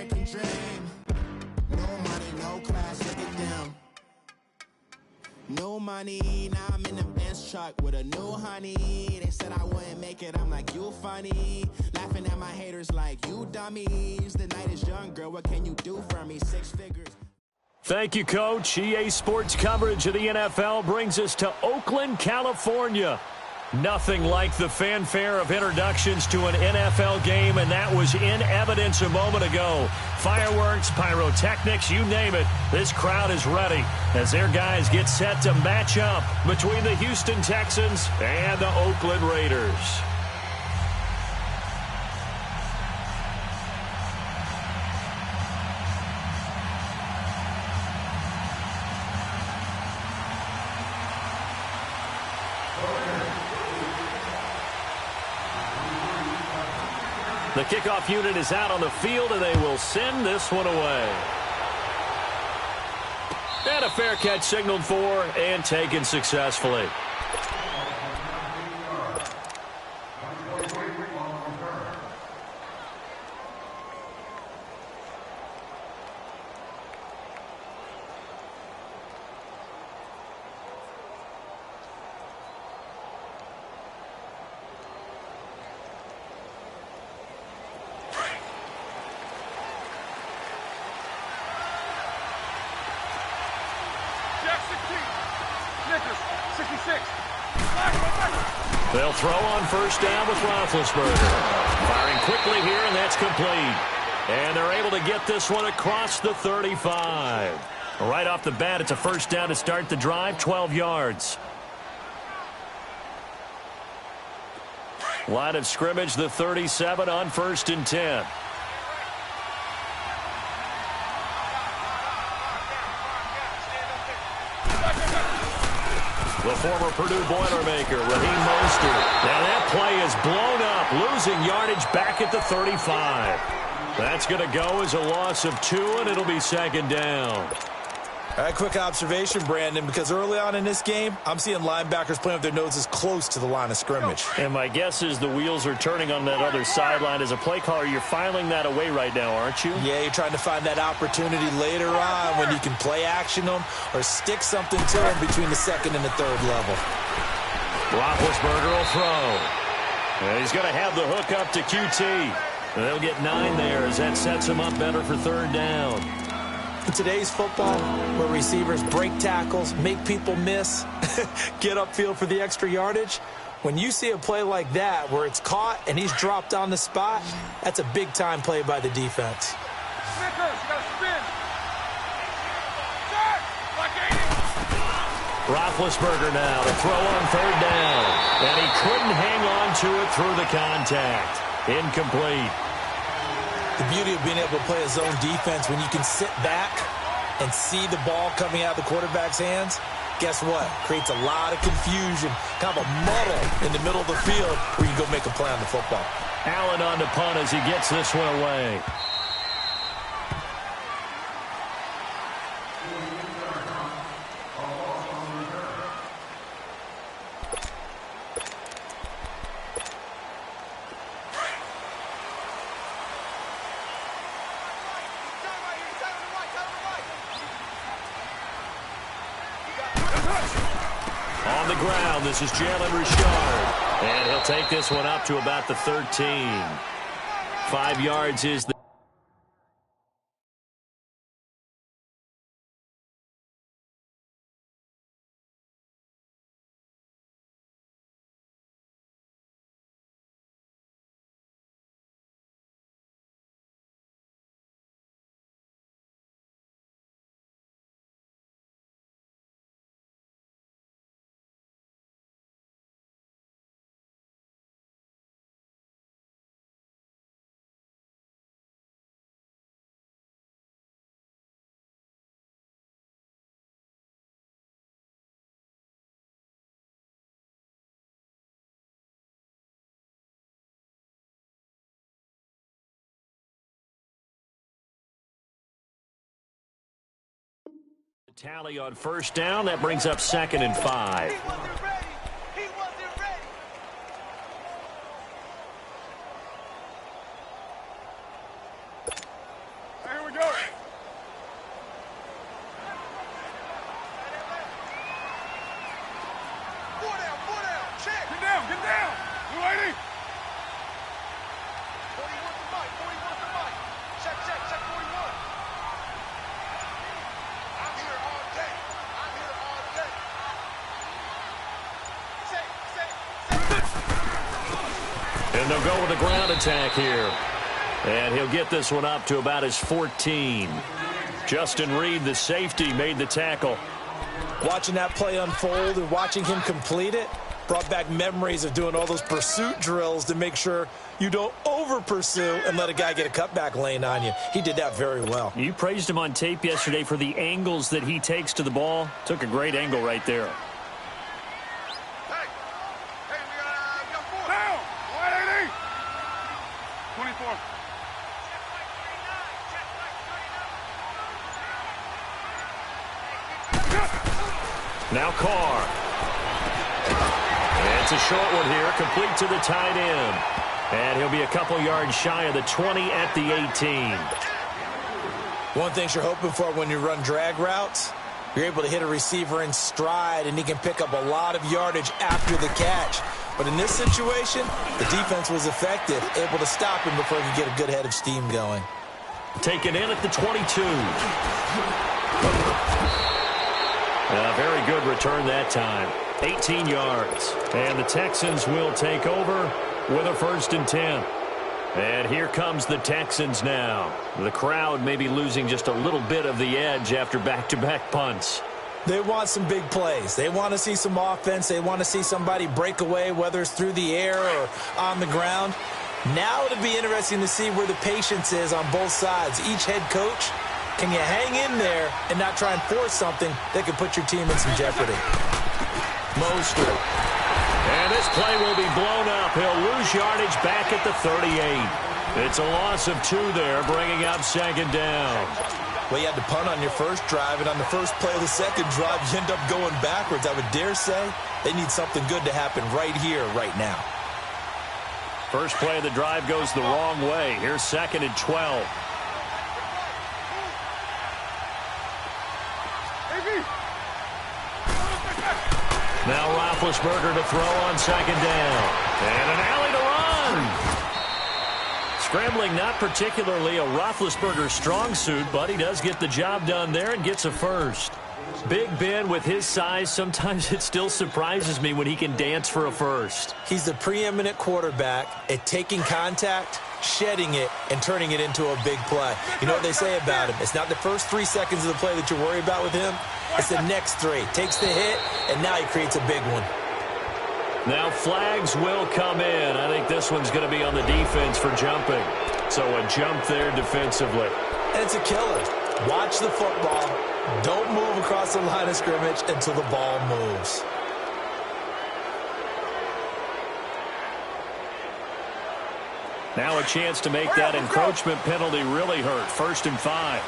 American dream. No money, no class, look at them. No money, now I'm in the Benz truck with a new honey. They said I wouldn't make it, I'm like, you funny. Laughing at my haters like, you dummies. The night is young, girl, what can you do for me? 6 figures. Thank you, Coach. EA Sports coverage of the NFL brings us to Oakland, California. Nothing like the fanfare of introductions to an NFL game, and that was in evidence a moment ago. Fireworks, pyrotechnics, you name it. This crowd is ready as their guys get set to match up between the Houston Texans and the Oakland Raiders. The kickoff unit is out on the field, and they will send this one away. And a fair catch signaled for and taken successfully. They'll throw on first down with Roethlisberger. Firing quickly here, and that's complete. And they're able to get this one across the 35. Right off the bat, it's a first down to start the drive, 12 yards. Line of scrimmage, the 37 on 1st and 10. The former Purdue Boilermaker, Raheem Mostert. Now that play is blown up, losing yardage back at the 35. That's going to go as a loss of 2, and it'll be 2nd down. All right, quick observation, Brandon, because early on in this game, I'm seeing linebackers playing with their noses close to the line of scrimmage. And my guess is the wheels are turning on that other sideline. As a play caller, you're filing that away right now, aren't you? Yeah, you're trying to find that opportunity later on when you can play action them or stick something to them between the 2nd and the 3rd level. Roethlisberger will throw. And he's going to have the hook up to QT. And they'll get 9 there as that sets him up better for 3rd down. In today's football, where receivers break tackles, make people miss, get upfield for the extra yardage, when you see a play like that where it's caught and he's dropped on the spot, that's a big-time play by the defense. Roethlisberger now to throw on 3rd down. And he couldn't hang on to it through the contact. Incomplete. The beauty of being able to play a zone defense when you can sit back and see the ball coming out of the quarterback's hands, guess what? Creates a lot of confusion, kind of a muddle in the middle of the field where you go make a play on the football. Allen on the punt as he gets this one away. On the ground, this is Jalen Richard. And he'll take this one up to about the 13. 5 yards is the... Tally on first down. That brings up 2nd and 5. He wasn't ready. He wasn't ready. Check 41. I'm here all day. I'm here all day. And they'll go with a ground attack here. And he'll get this one up to about his 14. Justin Reed, the safety, made the tackle. Watching that play unfold and watching him complete it brought back memories of doing all those pursuit drills to make sure you don't over-pursue and let a guy get a cutback lane on you. He did that very well. You praised him on tape yesterday for the angles that he takes to the ball. Took a great angle right there. Hey, we got 4. Down. 180. 24. Now Carr. And it's a short one here, complete to the tight end. And he'll be a couple yards shy of the 20 at the 18. One thing you're hoping for when you run drag routes, you're able to hit a receiver in stride, and he can pick up a lot of yardage after the catch. But in this situation, the defense was effective, able to stop him before he could get a good head of steam going. Taken in at the 22. A very good return that time. 18 yards. And the Texans will take over with a 1st and 10. And here comes the Texans now. The crowd may be losing just a little bit of the edge after back-to-back punts. They want some big plays. They want to see some offense. They want to see somebody break away, whether it's through the air or on the ground. Now it'll be interesting to see where the patience is on both sides. Each head coach, can you hang in there and not try and force something that could put your team in some jeopardy? Mostert. And this play will be blown up. He'll lose yardage back at the 38. It's a loss of 2 there, bringing up 2nd down. Well, you had to punt on your first drive, and on the first play of the second drive, you end up going backwards. I would dare say they need something good to happen right here, right now. First play of the drive goes the wrong way. Here's 2nd and 12. Now Roethlisberger to throw on 2nd down. And an alley to run. Scrambling not particularly a Roethlisberger strong suit, but he does get the job done there and gets a first. Big Ben, with his size, sometimes it still surprises me when he can dance for a first. He's the preeminent quarterback at taking contact, shedding it, and turning it into a big play. You know what they say about him? It's not the first 3 seconds of the play that you worry about with him. It's the next 3. Takes the hit, and now he creates a big one. Now flags will come in. I think this one's going to be on the defense for jumping. So a jump there defensively. And it's a killer. Watch the football. Don't move across the line of scrimmage until the ball moves. Now a chance to make that encroachment penalty really hurt. 1st and 5.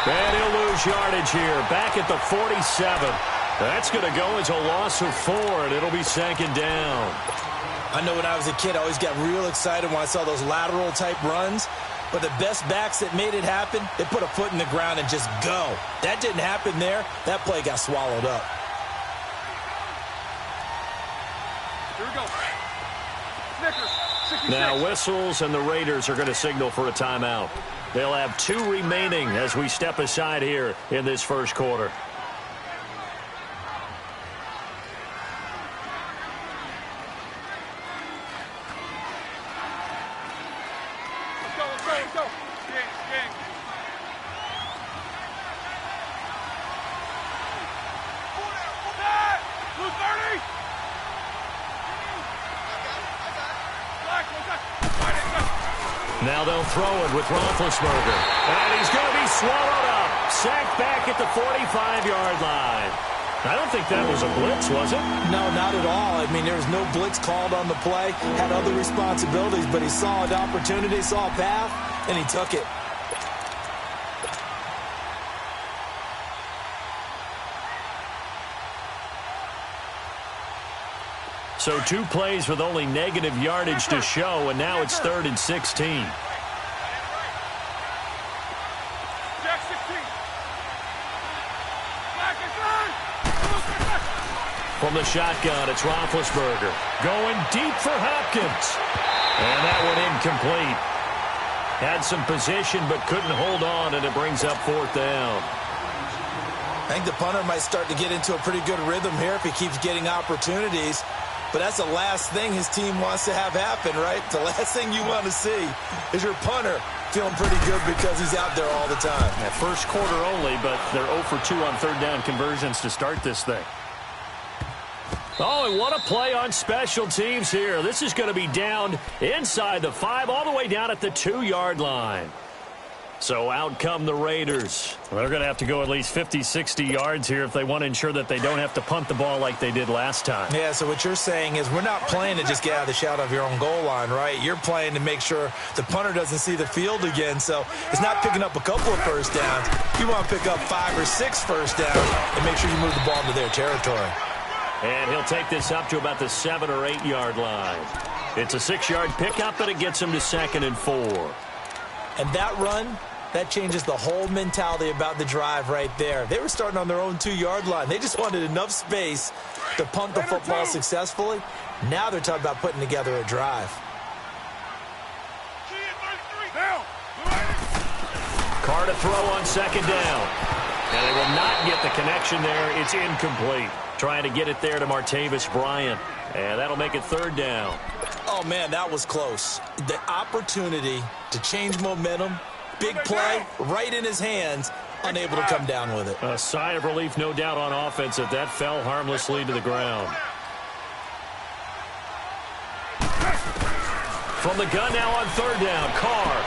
And he'll lose yardage here. Back at the 47. That's going to go as a loss of 4, and it'll be 2nd down. I know when I was a kid, I always got real excited when I saw those lateral-type runs. But the best backs that made it happen, they put a foot in the ground and just go. That didn't happen there. That play got swallowed up. Here we go. Snickers. 66. Now whistles, and the Raiders are going to signal for a timeout. They'll have 2 remaining as we step aside here in this first quarter. Let's go. Gang. Blue 30. Now they'll throw it with Roethlisberger. And he's going to be swallowed up. Sacked back at the 45-yard line. I don't think that was a blitz, was it? No, not at all. I mean, there was no blitz called on the play. Had other responsibilities, but he saw an opportunity, saw a path, and he took it. So 2 plays with only negative yardage to show, and now it's 3rd and 16. From the shotgun, it's Roethlisberger. Going deep for Hopkins. And that one incomplete. Had some position but couldn't hold on, and it brings up 4th down. I think the punter might start to get into a pretty good rhythm here if he keeps getting opportunities. But that's the last thing his team wants to have happen, right? The last thing you want to see is your punter feeling pretty good because he's out there all the time. Yeah, first quarter only, but they're 0 for 2 on 3rd down conversions to start this thing. Oh, and what a play on special teams here. This is going to be down inside the 5, all the way down at the 2-yard line. So out come the Raiders. They're going to have to go at least 50, 60 yards here if they want to ensure that they don't have to punt the ball like they did last time. Yeah, so what you're saying is we're not playing to just get out of the shadow of your own goal line, right? You're playing to make sure the punter doesn't see the field again. So it's not picking up a couple of first downs. You want to pick up 5 or 6 first downs and make sure you move the ball into their territory. And he'll take this up to about the 7 or 8 yard line. It's a 6-yard pickup, and it gets him to 2nd and 4. And that run, that changes the whole mentality about the drive right there. They were starting on their own 2-yard line. They just wanted enough space to punt the football successfully. Now they're talking about putting together a drive. Carr to throw on 2nd down. And they will not get the connection there. It's incomplete. Trying to get it there to Martavis Bryant. And that'll make it 3rd down. Oh, man, that was close. The opportunity to change momentum, big play, right in his hands, unable to come down with it. A sigh of relief, no doubt, on offense that that fell harmlessly to the ground. From the gun now on 3rd down, Carr.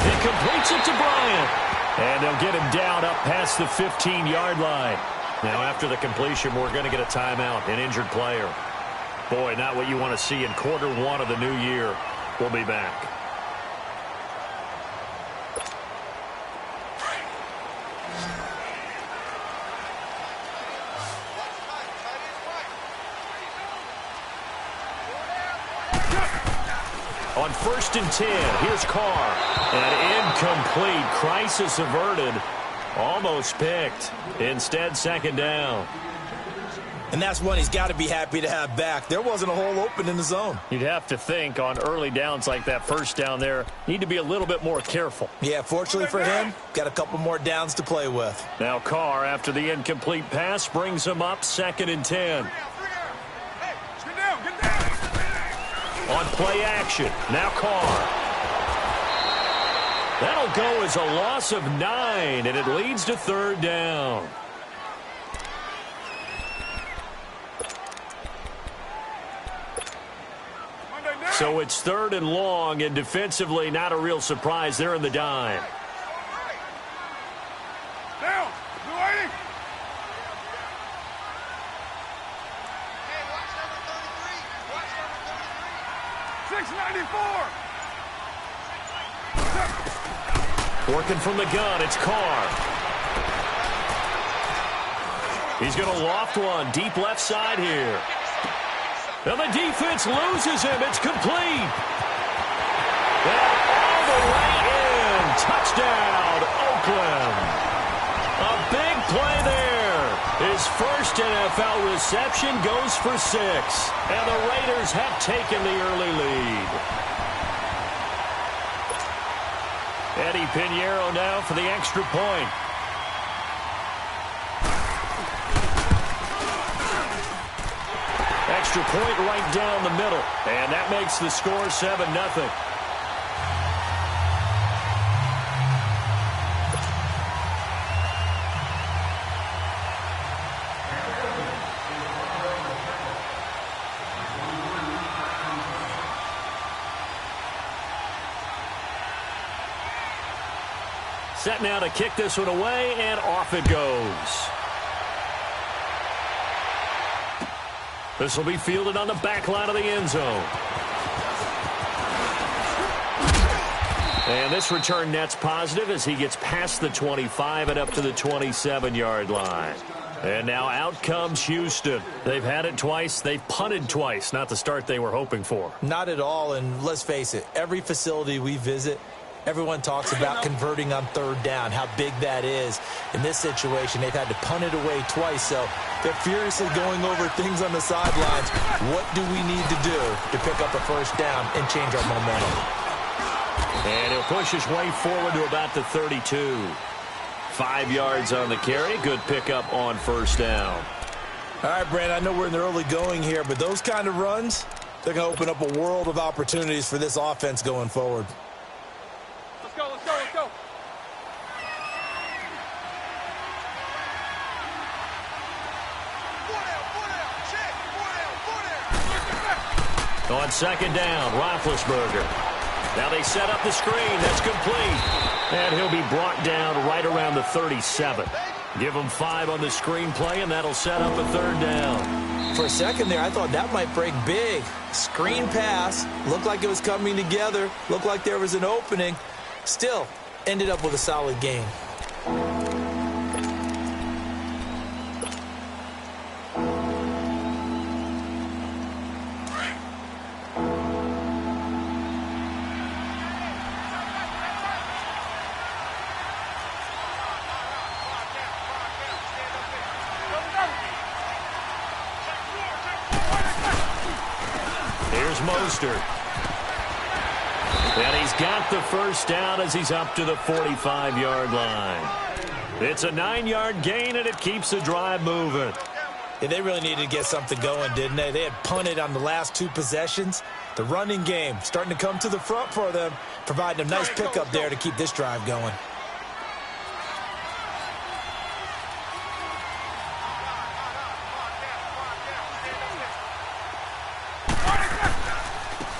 He completes it to Bryant. And they'll get him down up past the 15-yard line. Now, after the completion, we're going to get a timeout, an injured player. Boy, not what you want to see in quarter 1 of the new year. We'll be back. On 1st and 10, here's Carr. And incomplete. Crisis averted. Almost picked. Instead, 2nd down. And that's one he's got to be happy to have back. There wasn't a hole open in the zone. You'd have to think on early downs like that, 1st down there, need to be a little bit more careful. Yeah, fortunately for him, got a couple more downs to play with. Now Carr, after the incomplete pass, brings him up 2nd and 10. On play action, now Carr. That'll go as a loss of 9, and it leads to 3rd down. So it's 3rd and long, and defensively not a real surprise. They're in the dime. Down. Hey, watch number 33. Watch number 33. 694. Working from the gun, it's Carr. He's going to loft one deep left side here. And the defense loses him. It's complete. And all the way in. Touchdown, Oakland. A big play there. His first NFL reception goes for 6. And the Raiders have taken the early lead. Eddie Pinheiro now for the extra point. Extra point right down the middle. And that makes the score 7-0. Set now to kick this one away, and off it goes. This will be fielded on the back line of the end zone. And this return net's positive as he gets past the 25 and up to the 27-yard line. And now out comes Houston. They've had it twice. They've punted twice. Not the start they were hoping for. Not at all, and let's face it, every facility we visit, Everyone talks about converting on third down, how big that is. In this situation, they've had to punt it away twice, so they're furiously going over things on the sidelines. What do we need to do to pick up a first down and change our momentum? And he'll push his way forward to about the 32. 5 yards on the carry. Good pickup on first down. All right, Brand, I know we're in the early going here, but those kind of runs, they're going to open up a world of opportunities for this offense going forward. Let's go, let's go, let's go. Four down, check, 4 down. On second down, Roethlisberger. Now they set up the screen. That's complete. And he'll be brought down right around the 37. Give him 5 on the screenplay, and that'll set up a third down. For a second there, I thought that might break big. Screen pass. Looked like it was coming together. Looked like there was an opening. Still, ended up with a solid gain. Mostert. And he's got the first down as he's up to the 45-yard line. It's a 9-yard gain, and it keeps the drive moving. Yeah, they really needed to get something going, didn't they? They had punted on the last 2 possessions. The running game starting to come to the front for them, providing a nice pickup there to keep this drive going.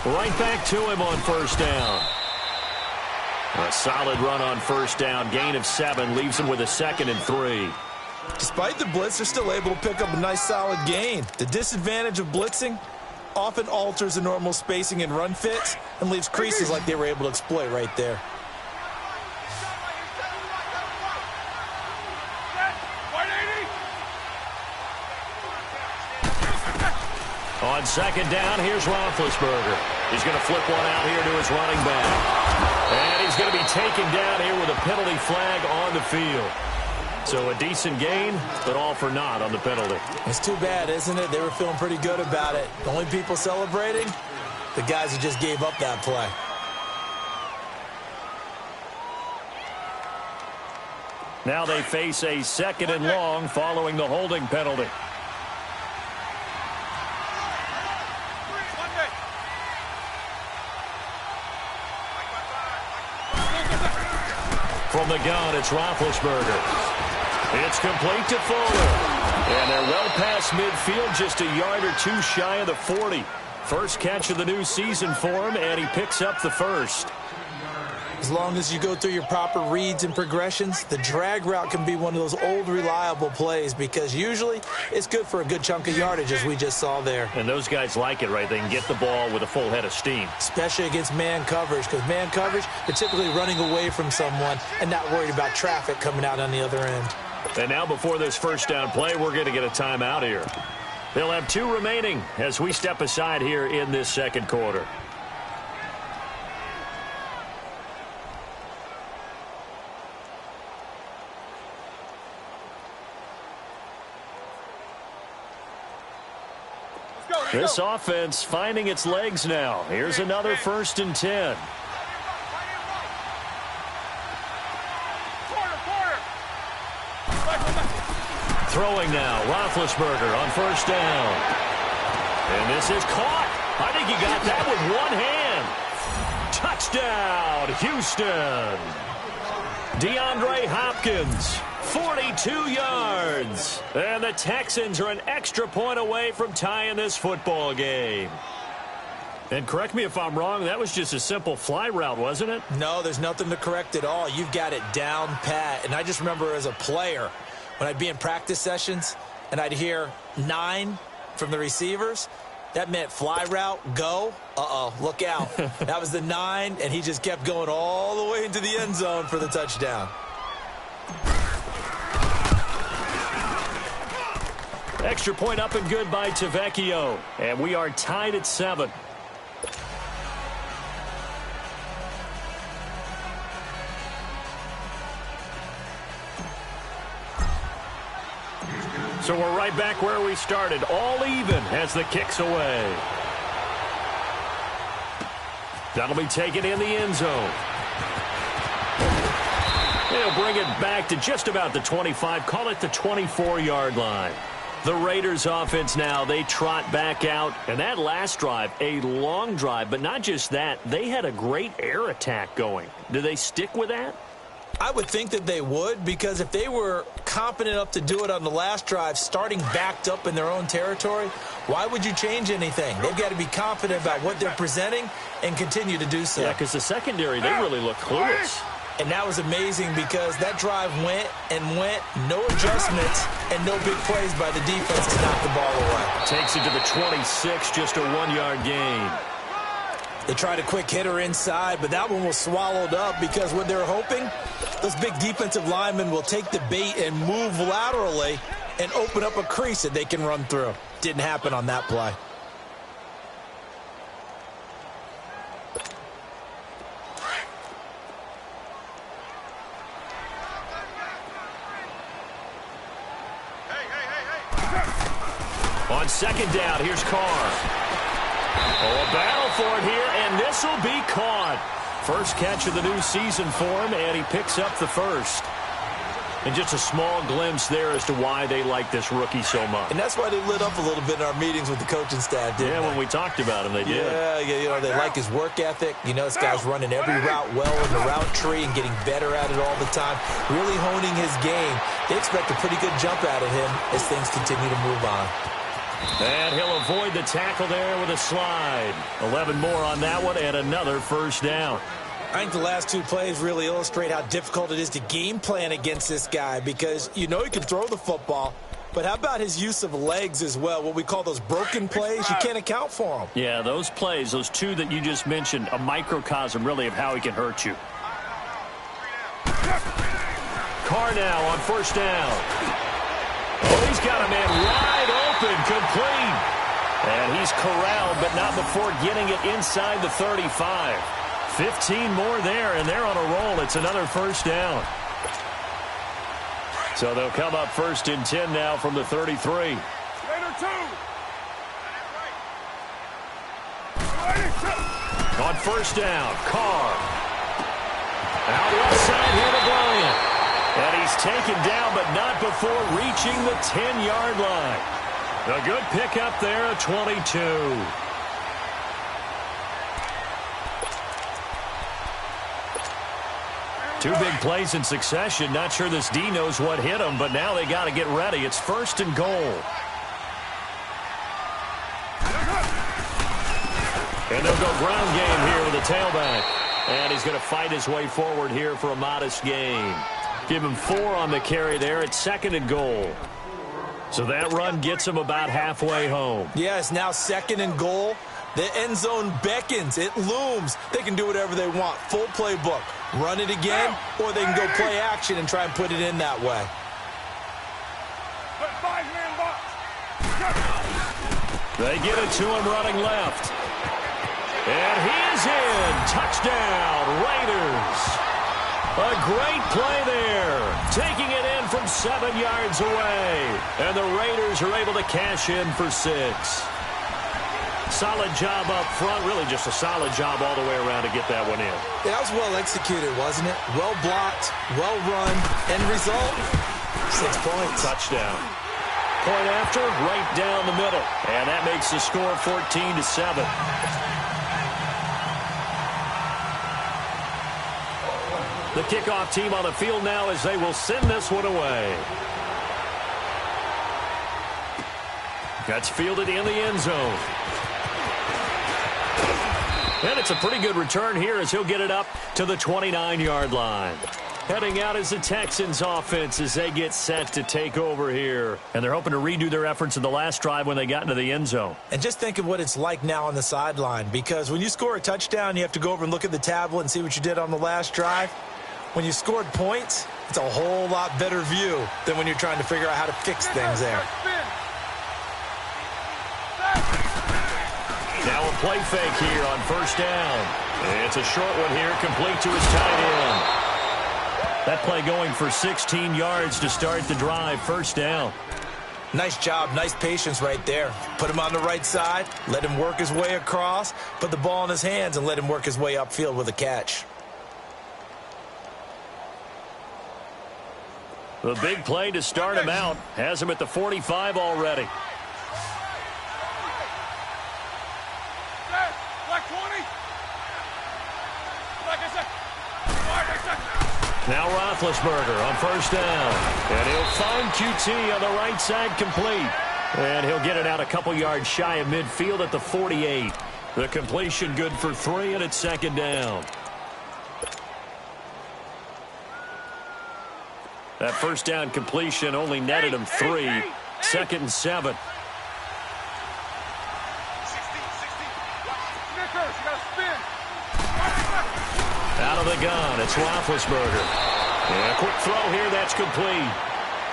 Right back to him on first down. A solid run on first down. Gain of 7 leaves him with a 2nd and 3. Despite the blitz, they're still able to pick up a nice solid gain. The disadvantage of blitzing often alters the normal spacing and run fits and leaves creases like they were able to exploit right there. On second down, here's Roethlisberger. He's going to flip one out here to his running back. And he's going to be taken down here with a penalty flag on the field. So a decent gain, but all for naught on the penalty. It's too bad, isn't it? They were feeling pretty good about it. The only people celebrating, the guys who just gave up that play. Now they face a 2nd and long following the holding penalty. From the gun, it's Roethlisberger. It's complete to Fuller. And they're well past midfield, just a yard or 2 shy of the 40. First catch of the new season for him, and he picks up the first. As long as you go through your proper reads and progressions, the drag route can be one of those old reliable plays because usually it's good for a good chunk of yardage, as we just saw there. And those guys like it, right? They can get the ball with a full head of steam. Especially against man coverage, because man coverage, they're typically running away from someone and not worried about traffic coming out on the other end. And now before this first down play, we're going to get a timeout here. They'll have 2 remaining as we step aside here in this second quarter. This offense finding its legs now. Here's another 1st and 10. Throwing now, Roethlisberger on first down. And this is caught. I think he got that with one hand. Touchdown, Houston. DeAndre Hopkins, 42 yards. And the Texans are an extra point away from tying this football game. And correct me if I'm wrong, that was just a simple fly route, wasn't it? No, there's nothing to correct at all. You've got it down pat. And I just remember as a player, when I'd be in practice sessions and I'd hear 9 from the receivers, that meant fly route, go. Uh-oh, look out. That was the 9, and he just kept going all the way into the end zone for the touchdown. Extra point up and good by Tavecchio. And we are tied at 7. So we're right back where we started, all even as the kick's away. That'll be taken in the end zone. They'll bring it back to just about the 25, call it the 24-yard line. The Raiders offense now, they trot back out. And that last drive, a long drive, but not just that, they had a great air attack going. Do they stick with that? I would think that they would, because if they were confident enough to do it on the last drive, starting backed up in their own territory, why would you change anything? They've got to be confident about what they're presenting and continue to do so. Yeah, because the secondary, they really look clueless. And that was amazing because that drive went and went, no adjustments, and no big plays by the defense to knock the ball away. Takes it to the 26, just a 1-yard gain. They tried a quick hitter inside, but that one was swallowed up because what they're hoping, those big defensive linemen will take the bait and move laterally and open up a crease that they can run through. Didn't happen on that play. On second down, here's Carr. Oh, a battle for it here, and this will be caught. First catch of the new season for him, and he picks up the first. And just a small glimpse there as to why they like this rookie so much. And that's why they lit up a little bit in our meetings with the coaching staff, didn't they? When we talked about him, they did. Yeah, you know, they like his work ethic. You know, this guy's running every route well in the route tree and getting better at it all the time, really honing his game. They expect a pretty good jump out of him as things continue to move on. And he'll avoid the tackle there with a slide. 11 more on that one and another first down. I think the last two plays really illustrate how difficult it is to game plan against this guy because you know he can throw the football, but how about his use of legs as well? What we call those broken plays, you can't account for them. Yeah, those plays, those two that you just mentioned, a microcosm really of how he can hurt you. Carr now on first down. Oh, he's got a man wide open, complete. And he's corralled, but not before getting it inside the 35. 15 more there, and they're on a roll. It's another first down. So they'll come up first and 10 now from the 33. On first down, Carr. Out left side here to Bryant. And he's taken down, but not before reaching the 10-yard line. A good pickup there at 22. Two big plays in succession. Not sure this D knows what hit him, but now they got to get ready. It's first and goal. And they'll go ground game here with a tailback. And he's going to fight his way forward here for a modest gain. Give him 4 on the carry there. It's second and goal. So that run gets him about halfway home. Yeah, it's now second and goal. The end zone beckons. It looms. They can do whatever they want. Full playbook. Run it again, or they can go play action and try and put it in that way. They get it to him running left. And he is in. Touchdown, Raiders. A great play there. Taking it in from 7 yards away. And the Raiders are able to cash in for 6. Solid job up front. Really just a solid job all the way around to get that one in. That was well executed, wasn't it? Well blocked, well run. End result, 6 points. Touchdown. Point after, right down the middle. And that makes the score 14-7. The kickoff team on the field now as they will send this one away. That's fielded in the end zone. And it's a pretty good return here as he'll get it up to the 29-yard line. Heading out is the Texans offense as they get set to take over here. And they're hoping to redo their efforts in the last drive when they got into the end zone. And just think of what it's like now on the sideline, because when you score a touchdown, you have to go over and look at the tablet and see what you did on the last drive. When you scored points, it's a whole lot better view than when you're trying to figure out how to fix things there. Now a play fake here on first down. It's a short one here, complete to his tight end. That play going for 16 yards to start the drive, first down. Nice job, nice patience right there. Put him on the right side, let him work his way across, put the ball in his hands, and let him work his way upfield with a catch. The big play to start him out has him at the 45 already. Black 20. Black a second. Now Roethlisberger on first down. And he'll find QT on the right side, complete. And he'll get it out a couple yards shy of midfield at the 48. The completion good for 3, and it's second down. That first down completion only netted him 3. Second and 7. Out of the gun, it's Roethlisberger. And a quick throw here, that's complete.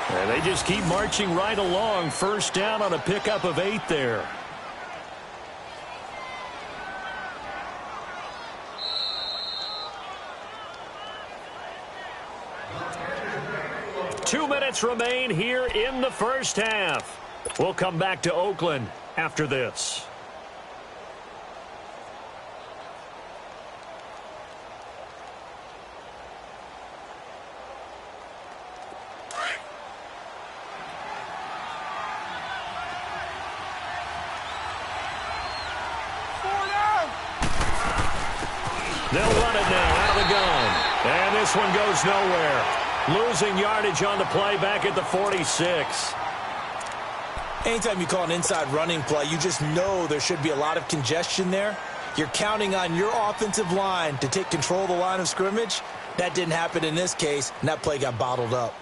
And they just keep marching right along. First down on a pickup of 8 there. Two minutes remain here in the first half. We'll come back to Oakland after this. They'll run it now out of the gun. And this one goes nowhere. Losing yardage on the play back at the 46. Anytime you call an inside running play, you just know there should be a lot of congestion there. You're counting on your offensive line to take control of the line of scrimmage. That didn't happen in this case, and that play got bottled up.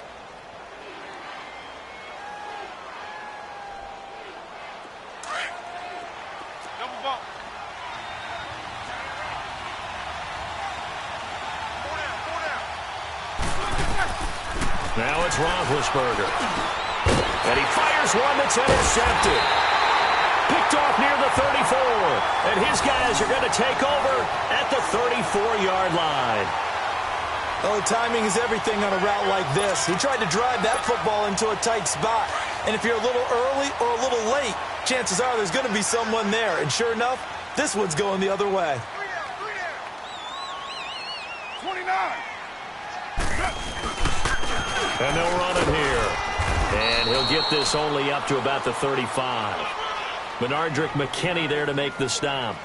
Now it's Roethlisberger. And he fires one that's intercepted. Picked off near the 34. And his guys are going to take over at the 34-yard line. Oh, timing is everything on a route like this. He tried to drive that football into a tight spot. And if you're a little early or a little late, chances are there's going to be someone there. And sure enough, this one's going the other way. 29. And they'll run it here. And he'll get this only up to about the 35. Benardrick McKinney there to make the stop.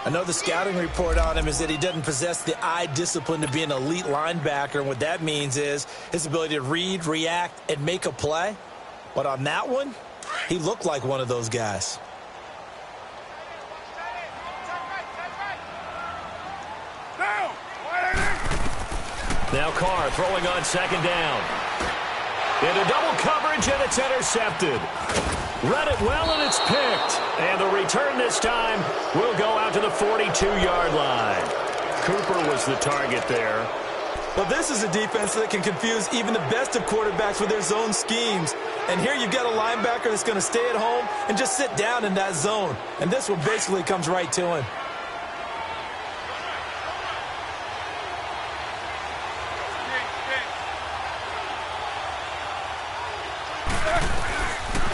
I know the scouting report on him is that he doesn't possess the eye discipline to be an elite linebacker. And what that means is his ability to read, react, and make a play. But on that one, he looked like one of those guys. Now Carr throwing on second down. Into double coverage, and it's intercepted. Read it well, and it's picked. And the return this time will go out to the 42-yard line. Cooper was the target there. Well, this is a defense that can confuse even the best of quarterbacks with their zone schemes. And here you've got a linebacker that's going to stay at home and just sit down in that zone. And this one basically comes right to him.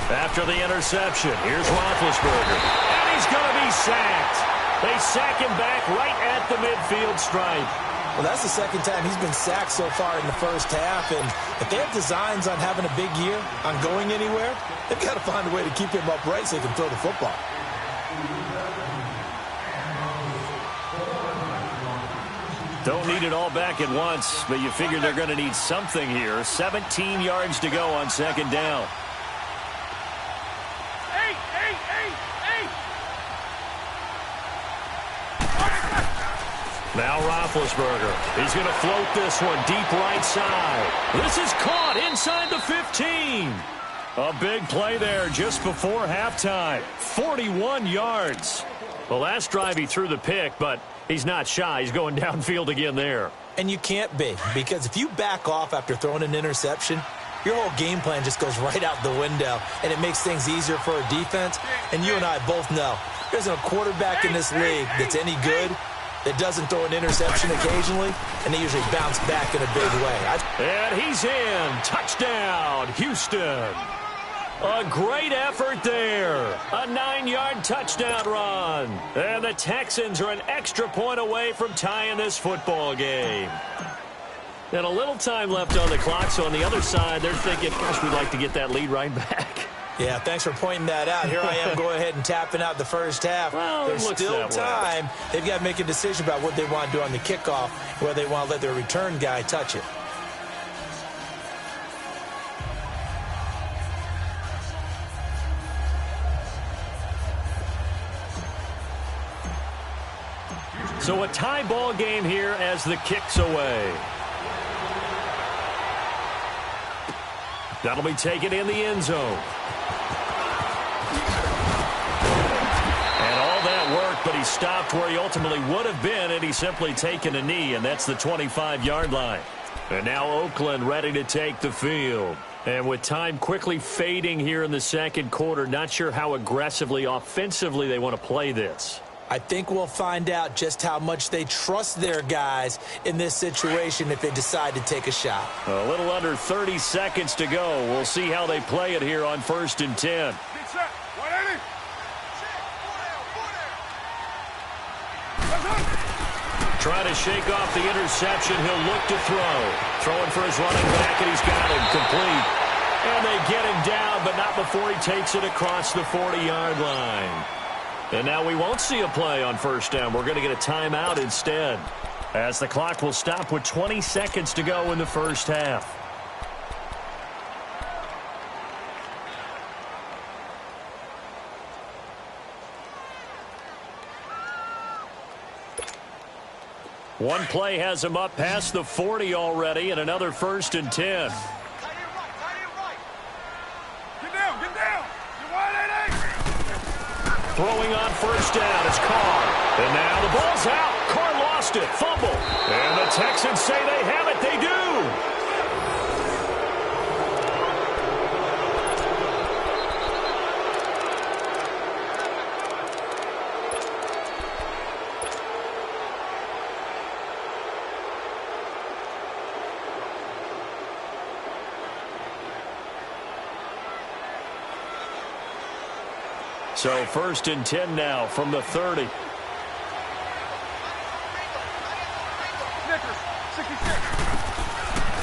After the interception, here's Roethlisberger. And he's going to be sacked. They sack him back right at the midfield stripe. Well, that's the second time he's been sacked so far in the first half. And if they have designs on having a big year, on going anywhere, they've got to find a way to keep him upright so he can throw the football. Don't need it all back at once, but you figure they're going to need something here. 17 yards to go on second down. Now Roethlisberger. He's going to float this one deep right side. This is caught inside the 15. A big play there just before halftime. 41 yards. The last drive he threw the pick, but he's not shy. He's going downfield again there. And you can't be, because if you back off after throwing an interception, your whole game plan just goes right out the window, and it makes things easier for a defense. And you and I both know there isn't a quarterback in this league that's any good that doesn't throw an interception occasionally, and they usually bounce back in a big way. And he's in. Touchdown, Houston. A great effort there. A 9-yard touchdown run. And the Texans are an extra point away from tying this football game. And a little time left on the clock, so on the other side, they're thinking, gosh, we'd like to get that lead right back. Yeah, thanks for pointing that out. Here I am going ahead and tapping out the first half. Well, there's still time. Way. They've got to make a decision about what they want to do on the kickoff, whether they want to let their return guy touch it. So a tie ball game here as the kick's away. That'll be taken in the end zone. And all that work, but he stopped where he ultimately would have been, and he's simply taken a knee, and that's the 25-yard line. And now Oakland ready to take the field. And with time quickly fading here in the second quarter, not sure how aggressively, offensively they want to play this. I think we'll find out just how much they trust their guys in this situation if they decide to take a shot. A little under 30 seconds to go. We'll see how they play it here on 1st and 10. Trying to shake off the interception. He'll look to throw. Throwing for his running back, and he's got him complete. And they get him down, but not before he takes it across the 40-yard line. And now we won't see a play on first down. We're going to get a timeout instead, as the clock will stop with 20 seconds to go in the first half. One play has him up past the 40 already, and another 1st and 10. Throwing on first down, it's Carr. And now the ball's out. Carr lost it. Fumble. And the Texans say they have it. They do. So 1st and 10 now from the 30.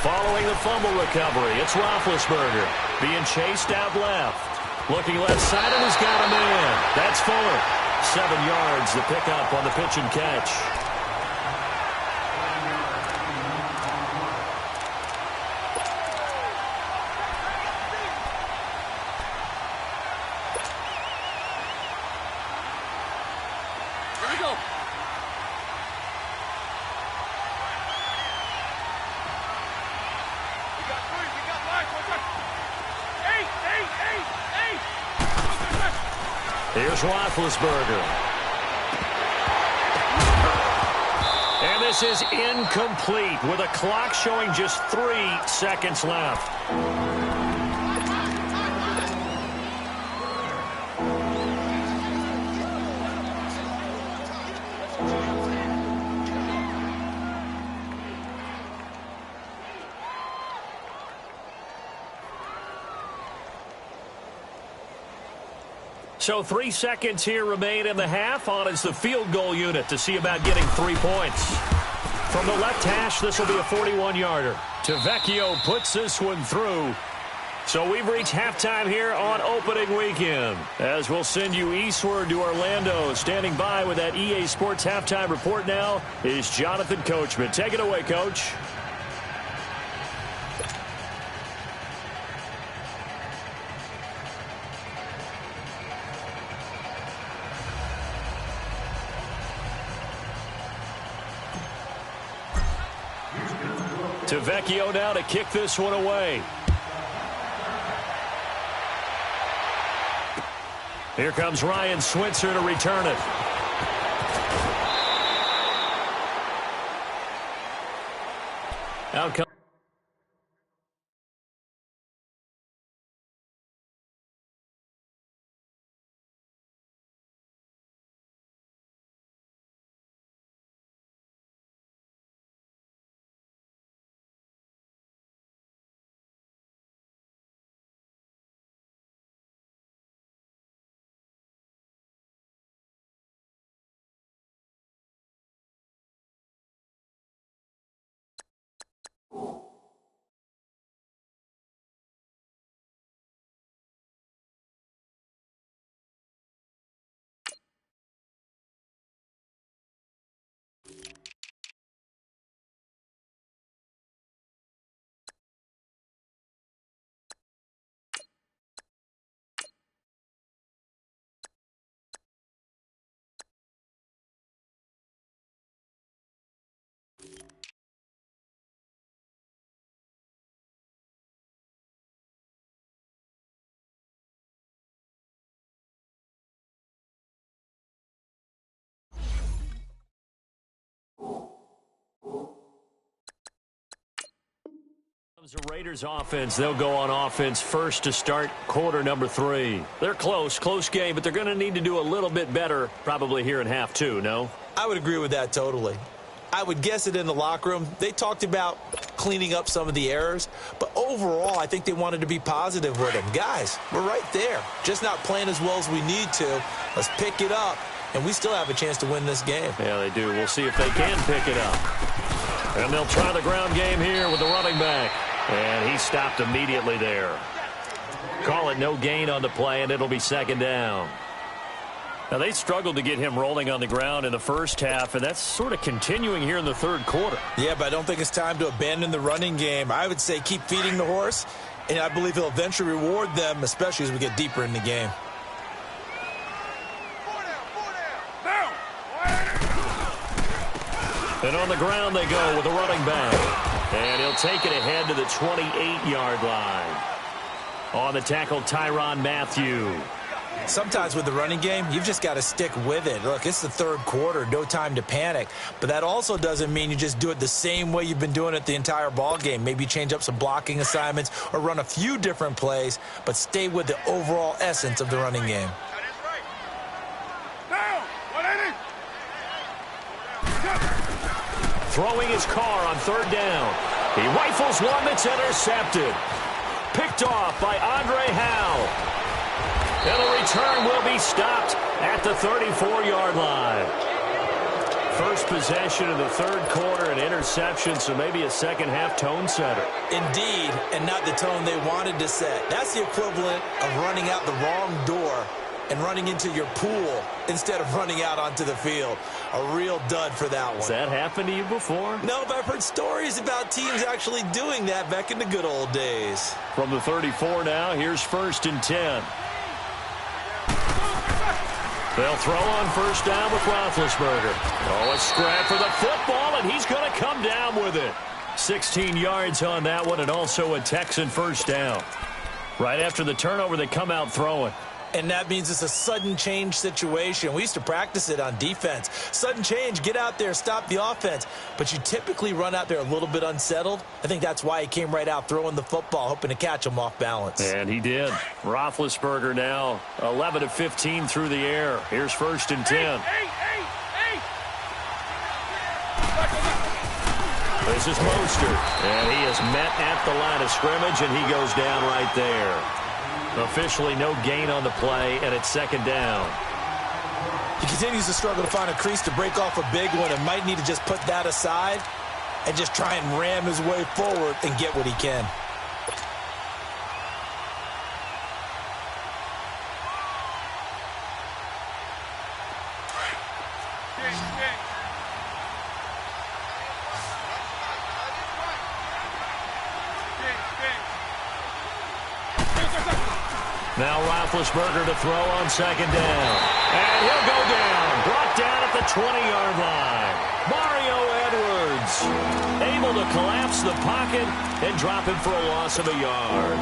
Following the fumble recovery, it's Roethlisberger being chased out left. Looking left side, and he's got a man. That's Fuller. 7 yards, the pickup on the pitch and catch. Here's Roethlisberger. And this is incomplete with a clock showing just 3 seconds left. So 3 seconds here remain in the half. On is the field goal unit to see about getting 3 points. From the left hash, this will be a 41-yarder. Tavecchio puts this one through. So we've reached halftime here on opening weekend. As we'll send you eastward to Orlando. Standing by with that EA Sports halftime report now is Jonathan Coachman. Take it away, Coach. Tavecchio now to kick this one away. Here comes Ryan Switzer to return it. Out comes The Raiders offense, they'll go on offense first to start quarter number 3. They're close game, but they're going to need to do a little bit better probably here in half 2, no? I would agree with that totally. I would guess it in the locker room. They talked about cleaning up some of the errors, but overall I think they wanted to be positive with them. Guys, we're right there, just not playing as well as we need to. Let's pick it up, and we still have a chance to win this game. Yeah, they do. We'll see if they can pick it up. And they'll try the ground game here with the running back. And he stopped immediately there. Call it no gain on the play, and it'll be second down. Now, they struggled to get him rolling on the ground in the first half, and that's sort of continuing here in the third quarter. Yeah, but I don't think it's time to abandon the running game. I would say keep feeding the horse, and I believe he'll eventually reward them, especially as we get deeper in the game. And on the ground they go with the running back. And he'll take it ahead to the 28-yard line. On the tackle, Tyrann Mathieu. Sometimes with the running game, you've just got to stick with it. Look, it's the third quarter, no time to panic. But that also doesn't mean you just do it the same way you've been doing it the entire ball game. Maybe change up some blocking assignments or run a few different plays, but stay with the overall essence of the running game. Throwing his car on third down. He rifles one that's intercepted. Picked off by Andre Howe. And the return will be stopped at the 34-yard line. First possession of the third quarter, an interception, so maybe a second-half tone setter. Indeed, and not the tone they wanted to set. That's the equivalent of running out the wrong door and running into your pool instead of running out onto the field. A real dud for that one. Has that happened to you before? No, but I've heard stories about teams actually doing that back in the good old days. From the 34 now, here's 1st and 10. They'll throw on first down with Roethlisberger. Oh, a scrap for the football, and he's going to come down with it. 16 yards on that one, and also a Texan first down. Right after the turnover, they come out throwing. And that means it's a sudden change situation. We used to practice it on defense. Sudden change, get out there, stop the offense. But you typically run out there a little bit unsettled. I think that's why he came right out throwing the football, hoping to catch him off balance. And he did. Roethlisberger now 11 of 15 through the air. Here's 1st and 10. This is Mostert. And he is met at the line of scrimmage, and he goes down right there. Officially no gain on the play, and it's second down. He continues to struggle to find a crease to break off a big one and might need to just put that aside and just try and ram his way forward and get what he can. Now Roethlisberger to throw on second down. And he'll go down. Brought down at the 20-yard line. Mario Edwards able to collapse the pocket and drop him for a loss of a yard.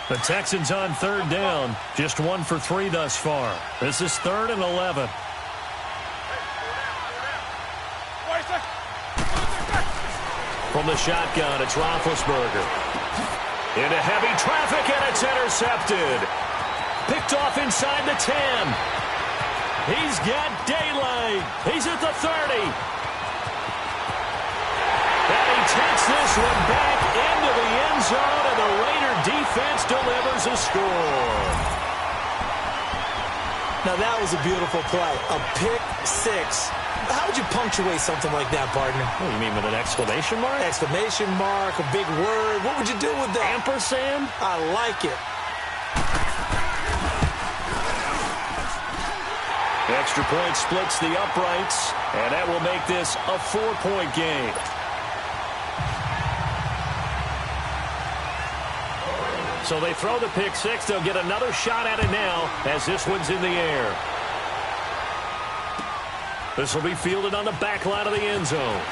The Texans on third down, just 1 for 3 thus far. This is 3rd and 11. From the shotgun, it's Roethlisberger. Into heavy traffic, and it's intercepted. Picked off inside the 10. He's got daylight. He's at the 30. And he takes this one back into the end zone, and the Raider defense delivers a score. Now that was a beautiful play. A pick six. How would you punctuate something like that, partner? What do you mean, with an exclamation mark? Exclamation mark, a big word. What would you do with that? Ampersand? I like it. Extra point splits the uprights, and that will make this a 4-point game. So they throw the pick six. They'll get another shot at it now as this one's in the air. This will be fielded on the back line of the end zone.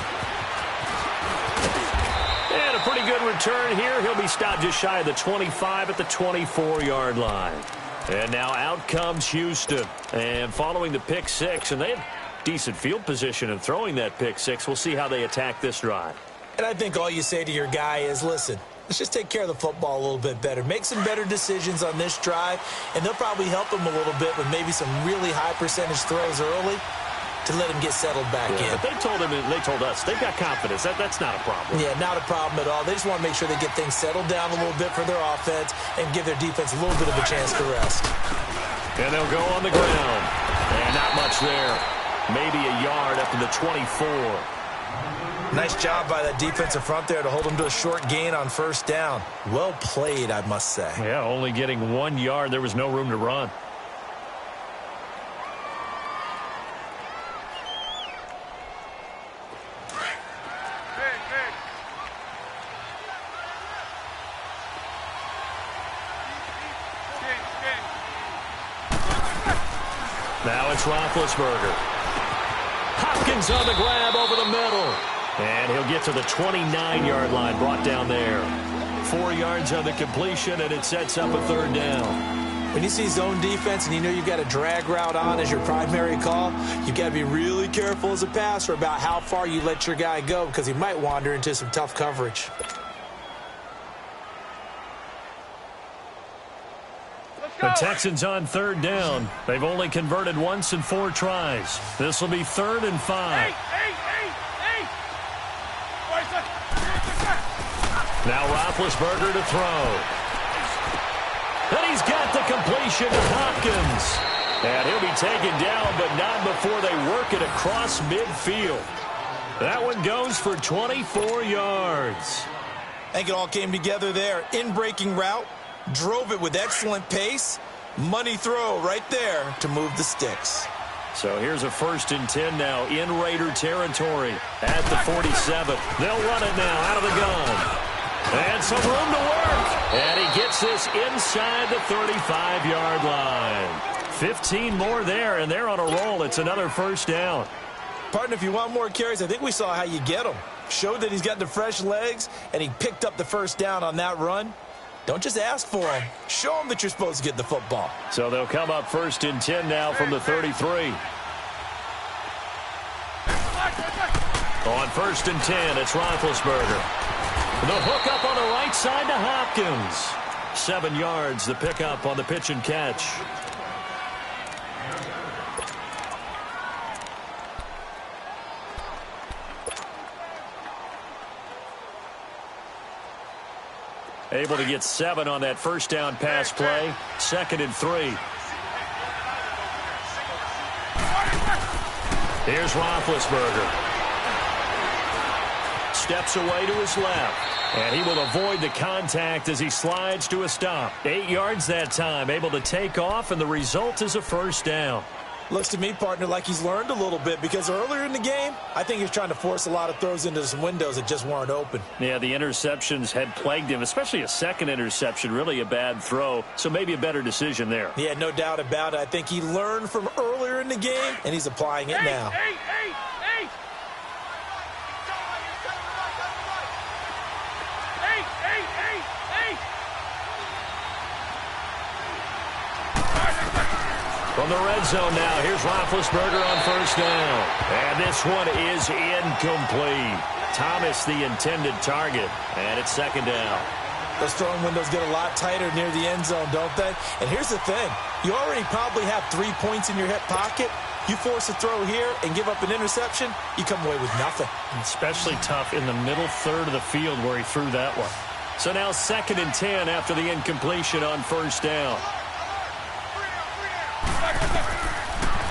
And a pretty good return here. He'll be stopped just shy of the 25 at the 24-yard line. And now out comes Houston. And following the pick six, and they had decent field position in throwing that pick six. We'll see how they attack this drive. And I think all you say to your guy is, listen, let's just take care of the football a little bit better. Make some better decisions on this drive, and they'll probably help him a little bit with maybe some really high percentage throws early to let him get settled back in. But they told him, and they told us, they've got confidence. That's not a problem. Yeah, not a problem at all. They just want to make sure they get things settled down a little bit for their offense and give their defense a little bit of a chance to rest. And they'll go on the ground. And not much there. Maybe a yard up to the 24. Nice job by that defensive front there to hold them to a short gain on first down. Well played, I must say. Yeah, only getting 1 yard. There was no room to run. Now it's Roethlisberger. Hopkins on the grab over the middle. And he'll get to the 29-yard line, brought down there. 4 yards on the completion, and it sets up a third down. When you see zone defense and you know you've got a drag route on as your primary call, you've got to be really careful as a passer about how far you let your guy go because he might wander into some tough coverage. The Texans on third down. They've only converted once in 4 tries. This will be 3rd and 5. Now Roethlisberger to throw. And he's got the completion to Hopkins. And he'll be taken down, but not before they work it across midfield. That one goes for 24 yards. I think it all came together there. In-breaking route. Drove it with excellent pace. Money throw right there to move the sticks. So here's a 1st and 10 now in Raider territory at the 47. They'll run it now out of the gun. And some room to work. And he gets this inside the 35-yard line. 15 more there, and they're on a roll. It's another 1st down. Partner, if you want more carries, I think we saw how you get them. Showed that he's got the fresh legs, and he picked up the 1st down on that run. Don't just ask for him. Show him that you're supposed to get the football. So they'll come up 1st and 10 now from the 33. On 1st and 10, it's Roethlisberger. The hook up on the right side to Hopkins. 7 yards, the pickup on the pitch and catch. Able to get 7 on that 1st down pass play. 2nd and 3. Here's Roethlisberger. Steps away to his left. And he will avoid the contact as he slides to a stop. 8 yards that time. Able to take off, and the result is a 1st down. Looks to me, partner, like he's learned a little bit because earlier in the game, I think he was trying to force a lot of throws into some windows that just weren't open. Yeah, the interceptions had plagued him, especially a 2nd interception, really a bad throw, so maybe a better decision there. Yeah, no doubt about it. I think he learned from earlier in the game, and he's applying it now. From the red zone now, here's Roethlisberger on 1st down. And this one is incomplete. Thomas the intended target, and it's 2nd down. Those throwing windows get a lot tighter near the end zone, don't they? And here's the thing. You already probably have 3 points in your hip pocket. You force a throw here and give up an interception, you come away with nothing. Especially tough in the middle third of the field where he threw that one. So now 2nd and 10 after the incompletion on 1st down.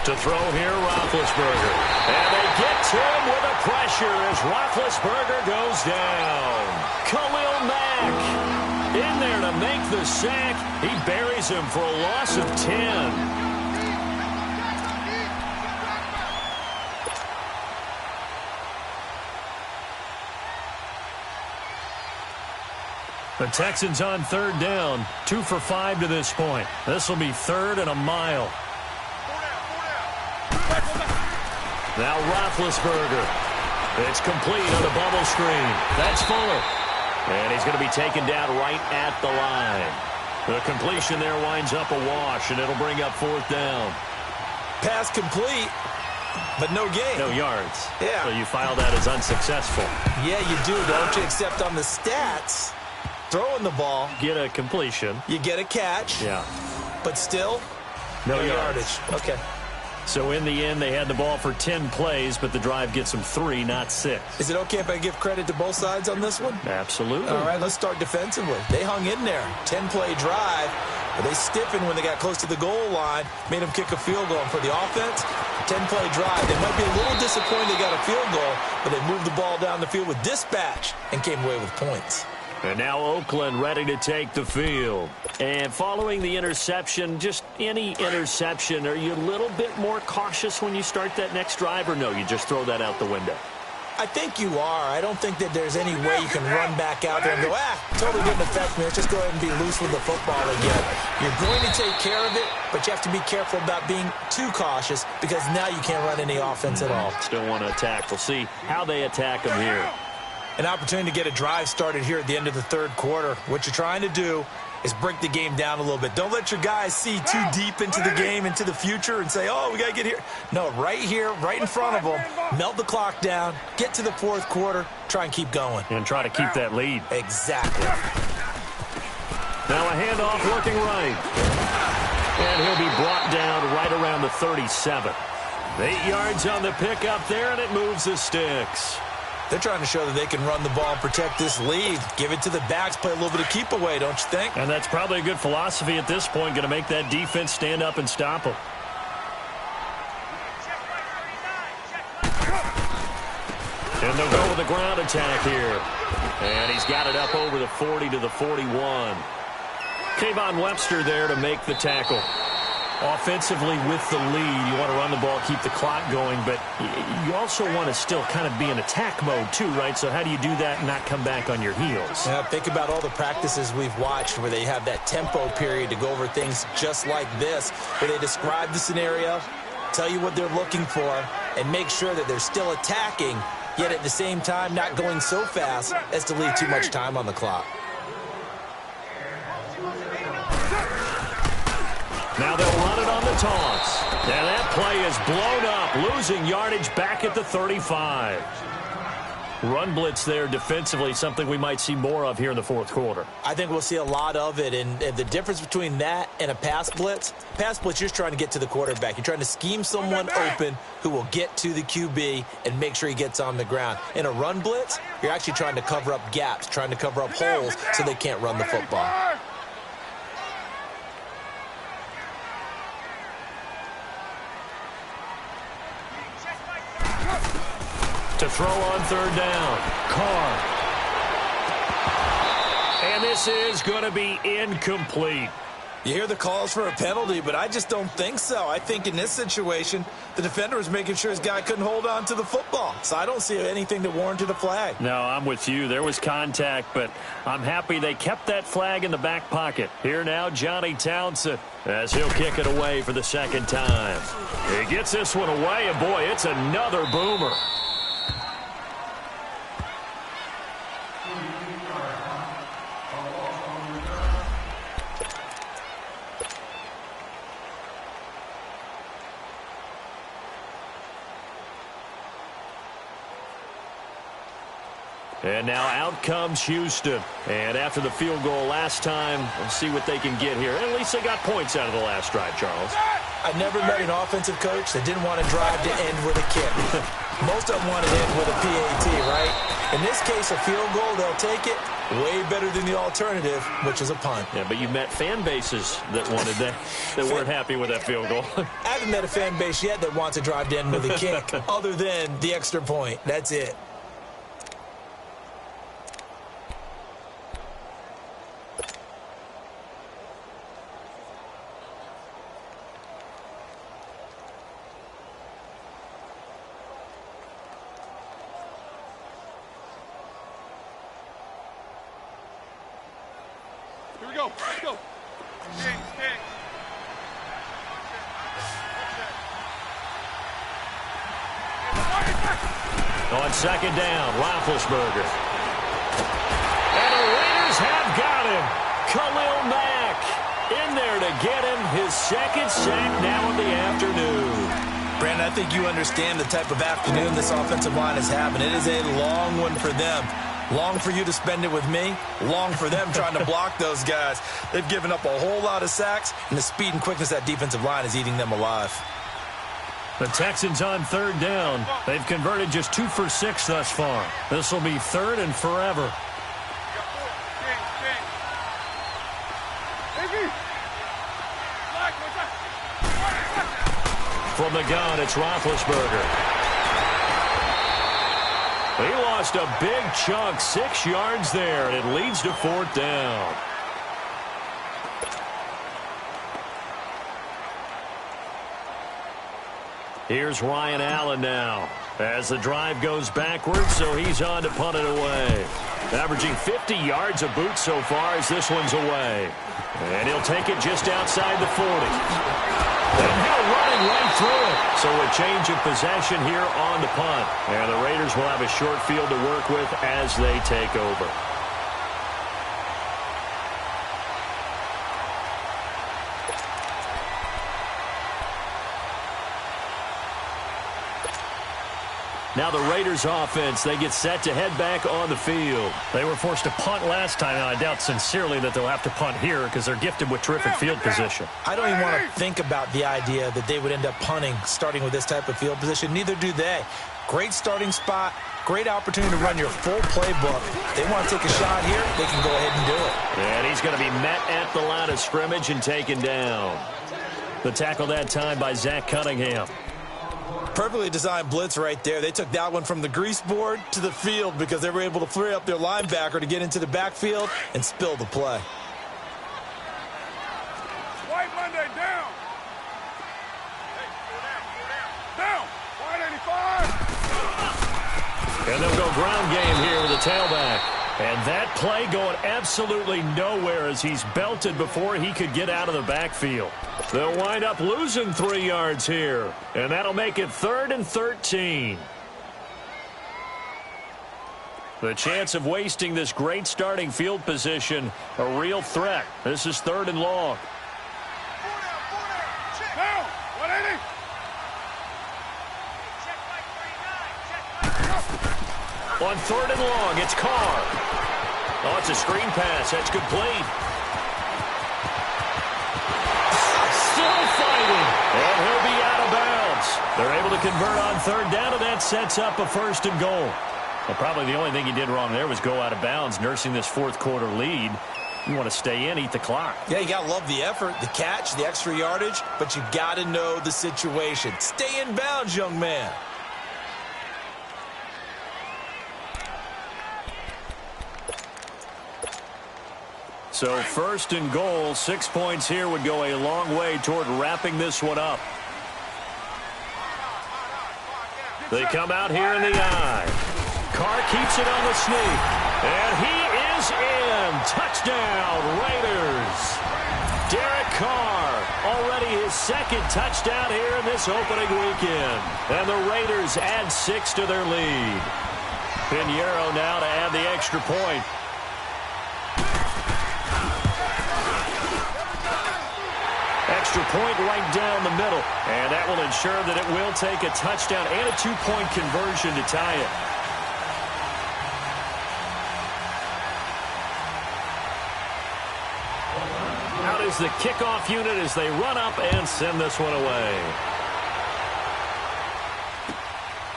To throw here, Roethlisberger. And they get to him with a pressure as Roethlisberger goes down. Khalil Mack in there to make the sack. He buries him for a loss of 10. The Texans on 3rd down, 2 for 5 to this point. This will be 3rd and a mile. Now Roethlisberger. It's complete on the bubble screen. That's Fuller. And he's going to be taken down right at the line. The completion there winds up a wash, and it'll bring up 4th down. Pass complete, but no gain. No yards. Yeah. So you file that as unsuccessful. Yeah, you do, don't you? Except on the stats, throwing the ball. Get a completion. You get a catch. Yeah. But still, no yardage. Okay. So in the end, they had the ball for 10 plays, but the drive gets them 3, not 6. Is it okay if I give credit to both sides on this one? Absolutely. All right, let's start defensively. They hung in there. 10-play drive. But they stiffened when they got close to the goal line, made them kick a field goal. And for the offense, 10-play drive. They might be a little disappointed they got a field goal, but they moved the ball down the field with dispatch and came away with points. And now Oakland ready to take the field. And following the interception, just any interception, are you a little bit more cautious when you start that next drive, or no, you just throw that out the window? I think you are. I don't think that there's any way you can run back out there and go, totally didn't affect me. Let's just go ahead and be loose with the football again. You're going to take care of it, but you have to be careful about being too cautious because now you can't run any offense at all. Still want to attack. We'll see how they attack them here. An opportunity to get a drive started here at the end of the 3rd quarter. What you're trying to do is break the game down a little bit. Don't let your guys see too deep into the game, into the future, and say, oh, we got to get here. No, right here, right in front of them, melt the clock down, get to the 4th quarter, try and keep going. And try to keep that lead. Exactly. Now a handoff looking right. And he'll be brought down right around the 37. 8 yards on the pickup there, and it moves the sticks. They're trying to show that they can run the ball and protect this lead. Give it to the backs, play a little bit of keep away, don't you think? And that's probably a good philosophy at this point, going to make that defense stand up and stop them. And they'll go with the ground attack here. And he's got it up over the 40 to the 41. Kayvon Webster there to make the tackle. Offensively with the lead, you want to run the ball, keep the clock going, but you also want to still kind of be in attack mode too, right? So how do you do that and not come back on your heels? Yeah, think about all the practices we've watched where they have that tempo period to go over things just like this, where they describe the scenario, tell you what they're looking for, and make sure that they're still attacking, yet at the same time not going so fast as to leave too much time on the clock. Now they'll run it on the toss. And that play is blown up, losing yardage back at the 35. Run blitz there defensively, something we might see more of here in the 4th quarter. I think we'll see a lot of it, and the difference between that and a pass blitz, you're just trying to get to the quarterback. You're trying to scheme someone open who will get to the QB and make sure he gets on the ground. In a run blitz, you're actually trying to cover up gaps, trying to cover up holes so they can't run the football. To throw on 3rd down. Carr. And this is going to be incomplete. You hear the calls for a penalty, but I just don't think so. I think in this situation, the defender was making sure his guy couldn't hold on to the football. So I don't see anything that warranted a flag. No, I'm with you. There was contact, but I'm happy they kept that flag in the back pocket. Here now, Johnny Townsend, as he'll kick it away for the 2nd time. He gets this one away, and boy, it's another boomer. And now out comes Houston. And after the field goal last time, we'll see what they can get here. At least they got points out of the last drive, Charles. I never met an offensive coach that didn't want to drive to end with a kick. Most of them want to end with a PAT, right? In this case, a field goal, they'll take it. Way better than the alternative, which is a punt. Yeah, but you met fan bases that wanted that weren't happy with that field goal. I haven't met a fan base yet that wants to drive to end with a kick, other than the extra point. That's it. Here we go. Let's go. Kings. On 2nd down, Roethlisberger. And him. Khalil Mack in there to get him his second sack now in the afternoon. Brandon, I think you understand the type of afternoon this offensive line is having. It is a long one for them. Long for you to spend it with me. Long for them trying to block those guys. They've given up a whole lot of sacks, and the speed and quickness of that defensive line is eating them alive. The Texans on third down. They've converted just 2 for 6 thus far. This will be third and forever. From the gun, it's Roethlisberger. He lost a big chunk, 6 yards there, and it leads to fourth down. Here's Ryan Allen now as the drive goes backwards, so he's on to punt it away. Averaging 50 yards a boot so far as this one's away. And he'll take it just outside the 40. And now running right through it. So a change of possession here on the punt. And the Raiders will have a short field to work with as they take over. Now the Raiders offense, they get set to head back on the field. They were forced to punt last time, and I doubt sincerely that they'll have to punt here because they're gifted with terrific field position. I don't even want to think about the idea that they would end up punting starting with this type of field position. Neither do they. Great starting spot, great opportunity to run your full playbook. They want to take a shot here, they can go ahead and do it. And he's going to be met at the line of scrimmage and taken down. The tackle that time by Zach Cunningham. Perfectly designed blitz right there. They took that one from the grease board to the field because they were able to free up their linebacker to get into the backfield and spill the play. White Monday down. Down. White 85. And they'll go ground game here with the tailback. And that play going absolutely nowhere as he's belted before he could get out of the backfield. They'll wind up losing 3 yards here. And that'll make it 3rd and 13. The chance of wasting this great starting field position, a real threat. This is 3rd and long. Down. 180. On 3rd and long, it's Carr. Oh, it's a screen pass. That's complete. Still fighting. And he'll be out of bounds. They're able to convert on 3rd down, and that sets up a 1st and goal. Well, probably the only thing he did wrong there was go out of bounds, nursing this 4th quarter lead. You want to stay in, eat the clock. Yeah, you got to love the effort, the catch, the extra yardage, but you got to know the situation. Stay in bounds, young man. So 1st and goal, 6 points here would go a long way toward wrapping this one up. They come out here in the eye. Carr keeps it on the sneak. And he is in. Touchdown, Raiders. Derek Carr, already his 2nd touchdown here in this opening weekend. And the Raiders add 6 to their lead. Pinheiro now to add the extra point. Extra point right down the middle. And that will ensure that it will take a touchdown and a 2-point conversion to tie it. Out is the kickoff unit as they run up and send this one away.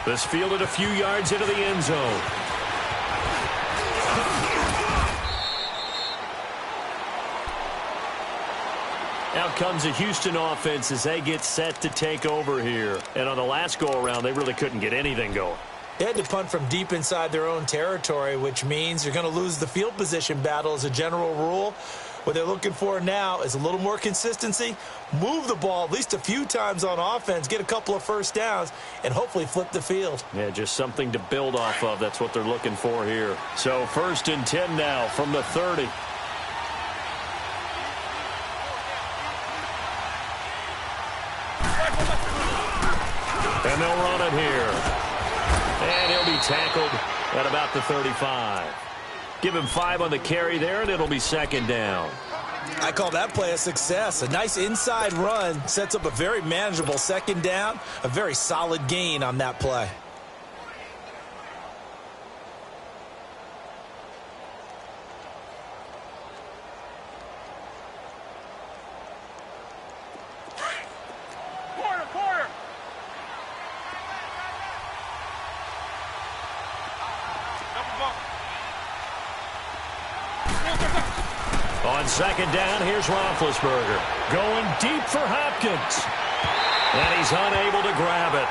This fielded a few yards into the end zone. Out comes the Houston offense as they get set to take over here. And on the last go-around, they really couldn't get anything going. They had to punt from deep inside their own territory, which means you're going to lose the field position battle as a general rule. What they're looking for now is a little more consistency, move the ball at least a few times on offense, get a couple of 1st downs, and hopefully flip the field. Yeah, just something to build off of. That's what they're looking for here. So 1st and 10 now from the 30. And they'll run it here. And he'll be tackled at about the 35. Give him 5 on the carry there, and it'll be second down. I call that play a success. A nice inside run sets up a very manageable second down, a very solid gain on that play. On second down, here's Roethlisberger. Going deep for Hopkins. And he's unable to grab it.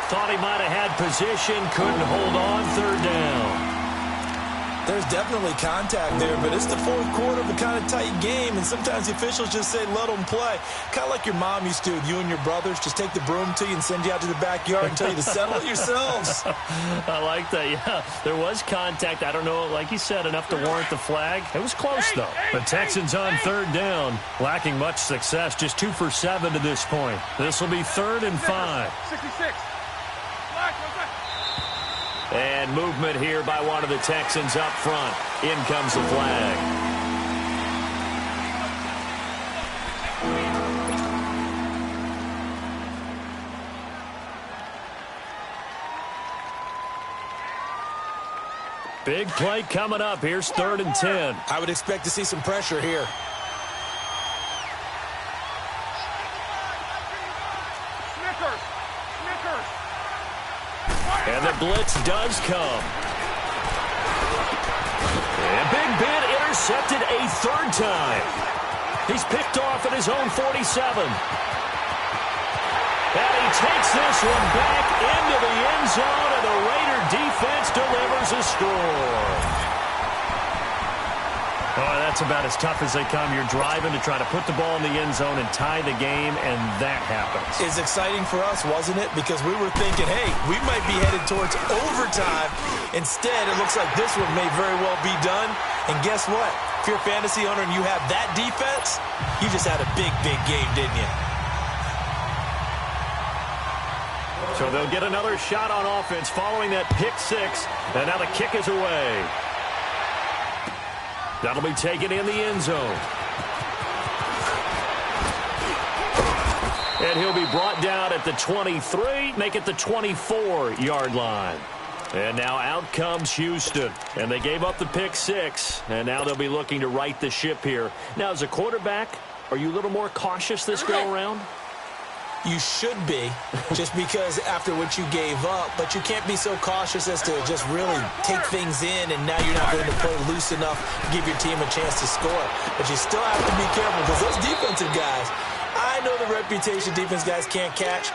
Thought he might have had position, couldn't hold on, third down. There's definitely contact there, but it's the fourth quarter of a kind of tight game, and sometimes the officials just say, let them play. Kind of like your mom used to with you and your brothers. Just take the broom to you and send you out to the backyard and tell you to settle it yourselves. I like that, yeah. There was contact. I don't know, like you said, enough to warrant the flag. It was close, though. The Texans on third down, lacking much success, just 2 for 7 to this point. This will be 3rd and 5. 66. And movement here by one of the Texans up front. In comes the flag. Big play coming up. Here's 3rd and 10. I would expect to see some pressure here. And the blitz does come. And Big Ben intercepted a 3rd time. He's picked off at his own 47. And he takes this one back into the end zone, and the Raider defense delivers a score. Oh, that's about as tough as they come. You're driving to try to put the ball in the end zone and tie the game, and that happens. It's exciting for us, wasn't it? Because we were thinking, hey, we might be headed towards overtime. Instead, it looks like this one may very well be done. And guess what? If you're a fantasy owner and you have that defense, you just had a big, big game, didn't you? So they'll get another shot on offense following that pick 6, and now the kick is away. That'll be taken in the end zone. And he'll be brought down at the 23, make it the 24-yard line. And now out comes Houston. And they gave up the pick 6, and now they'll be looking to right the ship here. Now, as a quarterback, are you a little more cautious this go-around? You should be, just because after what you gave up, but you can't be so cautious as to just really take things in, and now you're not going to play loose enough to give your team a chance to score. But you still have to be careful, because those defensive guys, I know the reputation defense guys can't catch.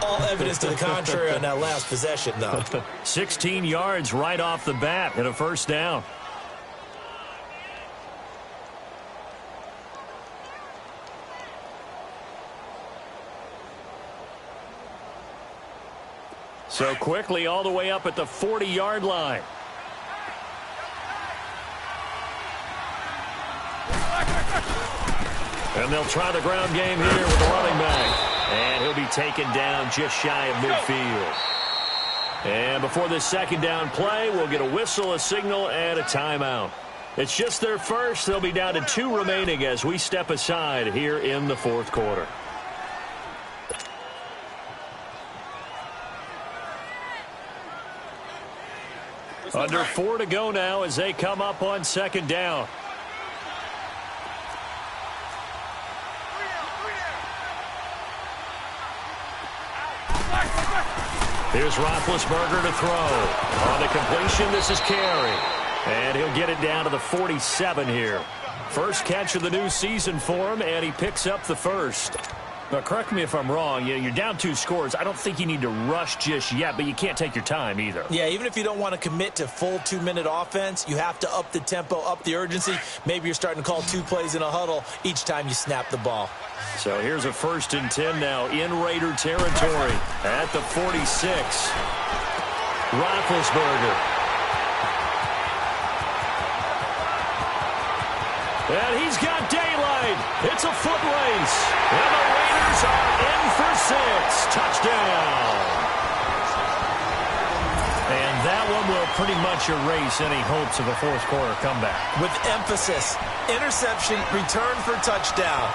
All evidence to the contrary on that last possession, though. 16 yards right off the bat and a 1st down. So quickly all the way up at the 40-yard line. And they'll try the ground game here with the running back. And he'll be taken down just shy of midfield. And before this 2nd down play, we'll get a whistle, a signal, and a timeout. It's just their first. They'll be down to 2 remaining as we step aside here in the 4th quarter. Under 4 to go now as they come up on 2nd down. Here's Roethlisberger to throw. On the completion, this is Carey. And he'll get it down to the 47 here. First catch of the new season for him, and he picks up the 1st. Now, correct me if I'm wrong. You're down 2 scores. I don't think you need to rush just yet, but you can't take your time either. Yeah, even if you don't want to commit to full 2-minute offense, you have to up the tempo, up the urgency. Maybe you're starting to call 2 plays in a huddle each time you snap the ball. So here's a 1st and 10 now in Raider territory at the 46. Roethlisberger. And he's got daylight. It's a foot race. And the Raiders are in for 6. Touchdown. And That one will pretty much erase any hopes of a fourth quarter comeback. With emphasis, interception, return for touchdown.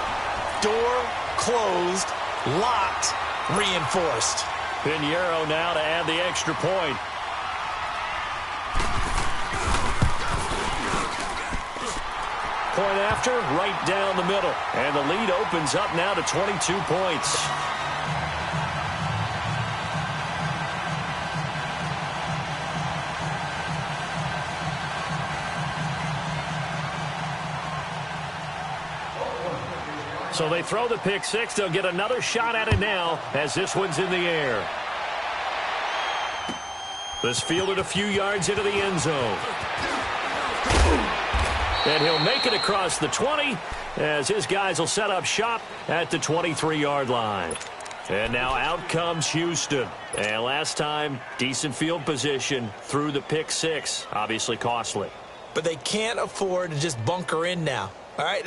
Door closed, locked, reinforced. Pinheiro now to add the extra point. Point after, right down the middle. And the lead opens up now to 22 points. So they throw the pick six. They'll get another shot at it now as this one's in the air. This fielded a few yards into the end zone. And he'll make it across the 20 as his guys will set up shop at the 23-yard line. And now out comes Houston. And last time, decent field position through the pick six. Obviously costly. But they can't afford to just bunker in now. All right,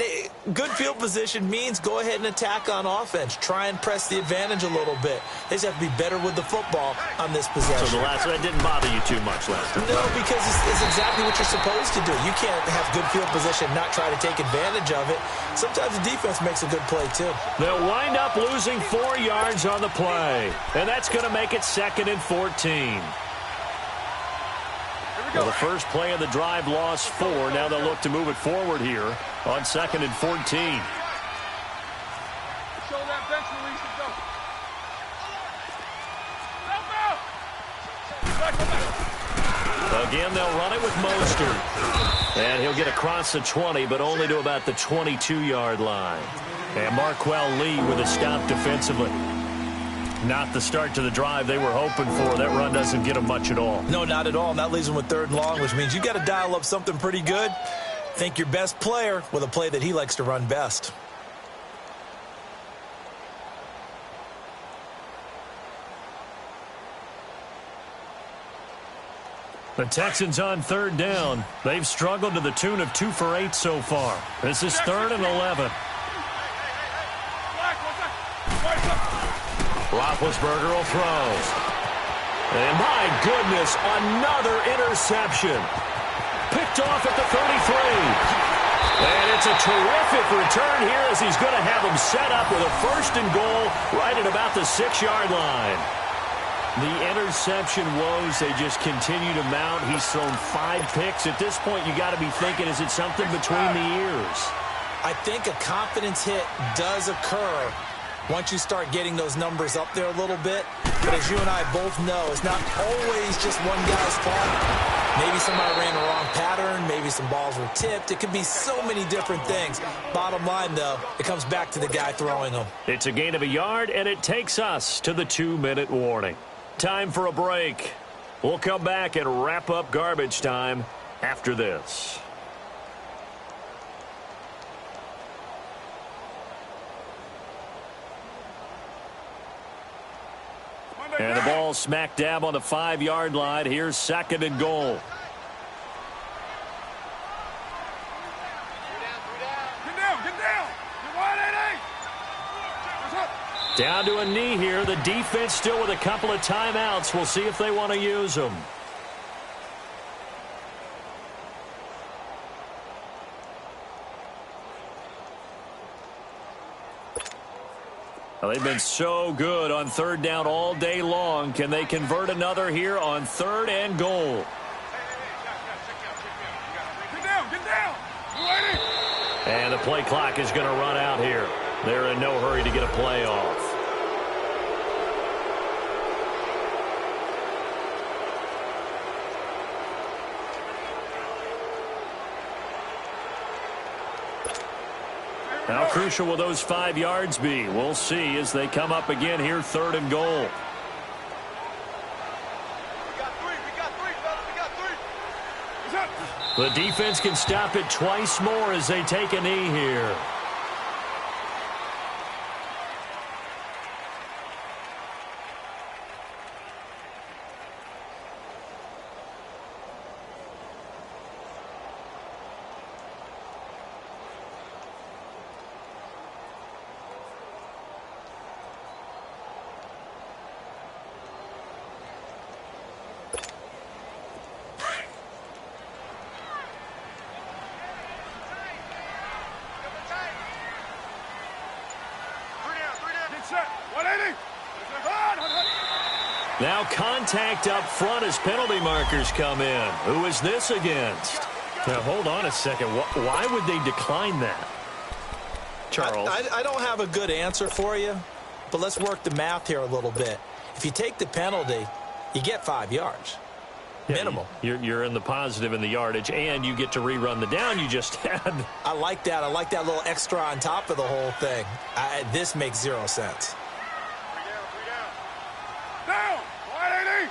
good field position means go ahead and attack on offense. Try and press the advantage a little bit. They just have to be better with the football on this possession. So that didn't bother you too much last time? No, because it's exactly what you're supposed to do. You can't have good field position and not try to take advantage of it. Sometimes the defense makes a good play, too. They'll wind up losing 4 yards on the play. And that's going to make it 2nd and 14. Well, the first play of the drive lost 4. Now they'll look to move it forward here on 2nd and 14. Show that bench release and go. Again, they'll run it with Mostert. And he'll get across the 20, but only to about the 22-yard line. And Marquell Lee with a stop defensively. Not the start to the drive they were hoping for. That run doesn't get them much at all. No, not at all. And that leaves them with 3rd and long, which means you got to dial up something pretty good. Think your best player with a play that he likes to run best. The Texans on 3rd down. They've struggled to the tune of 2 for 8 so far. This is 3rd and 11. Roethlisberger will throw. And my goodness, another interception. Picked off at the 33. And it's a terrific return here as he's going to have them set up with a 1st and goal right at about the 6-yard line. The interception woes, they just continue to mount. He's thrown 5 picks. At this point, you got to be thinking, is it something between the ears? I think a confidence hit does occur once you start getting those numbers up there a little bit. But as you and I both know, it's not always just one guy's fault. Maybe somebody ran the wrong pattern. Maybe some balls were tipped. It could be so many different things. Bottom line, though, it comes back to the guy throwing them. It's a gain of a yard, and it takes us to the 2-minute warning. Time for a break. We'll come back and wrap up garbage time after this. And the ball smack dab on the 5-yard line. Here's 2nd and goal. Down to a knee here. The defense still with a couple of timeouts. We'll see if they want to use them. Well, they've been so good on 3rd down all day long. Can they convert another here on 3rd and goal? Get down. And the play clock is going to run out here. They're in no hurry to get a play off. How crucial will those 5 yards be? We'll see as they come up again here, 3rd and goal. We got 3, fellas. We got 3. The defense can stop it twice more as they take a knee here. set. 180. Now contact up front as penalty markers come in. Who is this against? Now, hold on a second. Why would they decline that? Charles? I don't have a good answer for you, but let's work the math here a little bit. If you take the penalty, you get 5 yards. Minimum. You're in the positive in the yardage, and you get to rerun the down you just had. I like that. I like that little extra on top of the whole thing. This makes 0 sense. 3 down. Down. 180.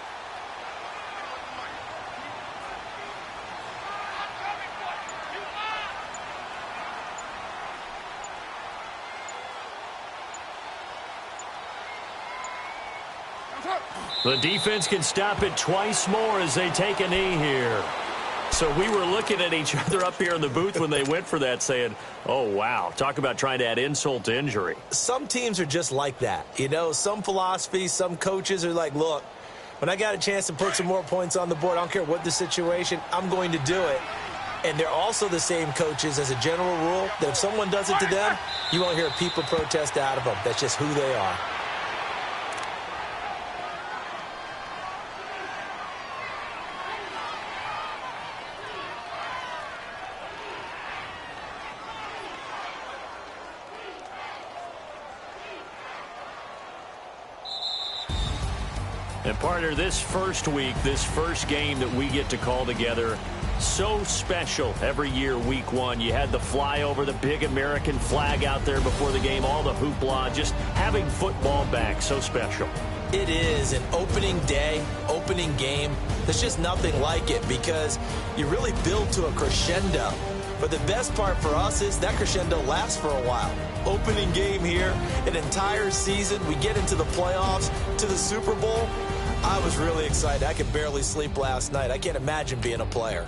The defense can stop it twice more as they take a knee here. So we were looking at each other up here in the booth when they went for that saying, oh, wow, talk about trying to add insult to injury. Some teams are just like that. You know, some philosophies, some coaches are like, look, when I got a chance to put some more points on the board, I don't care what the situation, I'm going to do it. And they're also the same coaches as a general rule that if someone does it to them, you won't hear people protest out of them. That's just who they are. And partner, this first week, this first game that we get to call together, so special every year, week one. You had the flyover, the big American flag out there before the game, all the hoopla, just having football back, so special. It is an opening day, opening game. There's just nothing like it because you really build to a crescendo. But the best part for us is that crescendo lasts for a while. Opening game here, an entire season. We get into the playoffs, to the Super Bowl. I was really excited. I could barely sleep last night. I can't imagine being a player.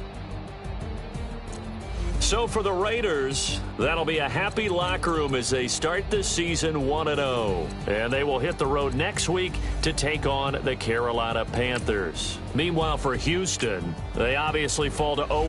So for the Raiders, that'll be a happy locker room as they start this season 1-0. And they will hit the road next week to take on the Carolina Panthers. Meanwhile, for Houston, they obviously fall to 0.